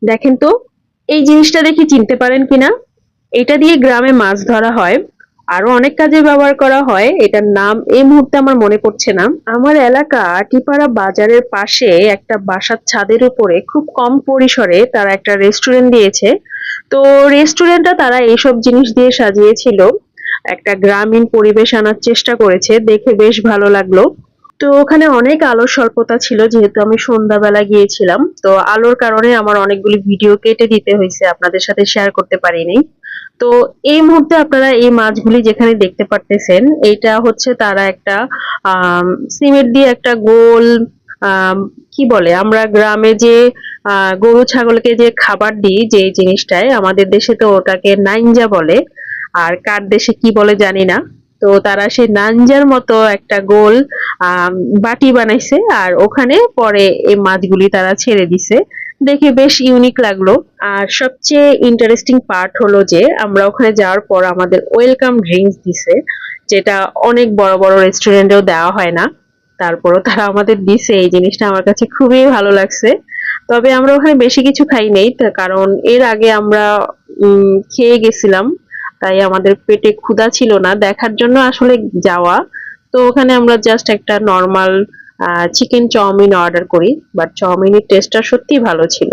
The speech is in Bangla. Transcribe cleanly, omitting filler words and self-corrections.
দেখেন তো, এই জিনিসটা দেখি চিনতে পারেন কিনা। এটা দিয়ে গ্রামে মাছ ধরা হয়, আরো অনেক কাজে ব্যবহার করা হয়। এটার নাম এই মুহূর্তে আমার মনে পড়ছে না। আমার এলাকা আটিপাড়া বাজারের পাশে একটা বাসার ছাদের উপরে খুব কম পরিসরে তারা একটা রেস্টুরেন্ট দিয়েছে। তো রেস্টুরেন্টটা তারা এইসব জিনিস দিয়ে সাজিয়েছিল, একটা গ্রামীণ পরিবেশ আনার চেষ্টা করেছে, দেখে বেশ ভালো লাগলো। তো ওখানে অনেক আলোর স্বল্পতা ছিল, যেহেতু আমি সন্ধ্যাবেলা গিয়েছিলাম, তো আলোর কারণে আমার অনেকগুলি ভিডিও কেটে দিতে হয়েছে, আপনাদের সাথে শেয়ার করতে পারিনি। তো এই মুহূর্তে আপনারা এই মাছগুলি যেখানে দেখতে পারতেছেন, এইটা হচ্ছে তারা একটা সিমেন্ট দিয়ে একটা গোল, আম, কি বলে, আমরা গ্রামে যে গরু ছাগলকে যে খাবার দিই, যে জিনিসটায়, আমাদের দেশে তো ওটাকে নাইঞ্জা বলে, আর কার দেশে কি বলে জানি না। তো তারা সেই নাঞ্জার মতো একটা গোল আম, বাটি বানাইছে, আর ওখানে পরে এই মাছগুলি তারা ছেড়ে দিছে। দেখে বেশ ইউনিক লাগলো। আর সবচেয়ে ইন্টারেস্টিং পার্ট হলো যে আমরা ওখানে যাওয়ার পর আমাদের ওয়েলকাম ড্রিঙ্কস দিছে, যেটা অনেক বড় বড় রেস্টুরেন্টেও দেওয়া হয় না। তারপরও তারা আমাদের দিছে, এই জিনিসটা আমার কাছে খুবই ভালো লাগছে। তবে আমরা ওখানে বেশি কিছু খাই নাই, কারণ এর আগে আমরা খেয়ে গেছিলাম, তাই আমাদের পেটে ক্ষুধা ছিল না, দেখার জন্য আসলে যাওয়া। তো ওখানে আমরা জাস্ট একটা নর্মাল চিকেন চাউমিন অর্ডার করি, বাট চাউমিনের টেস্টটা সত্যি ভালো ছিল।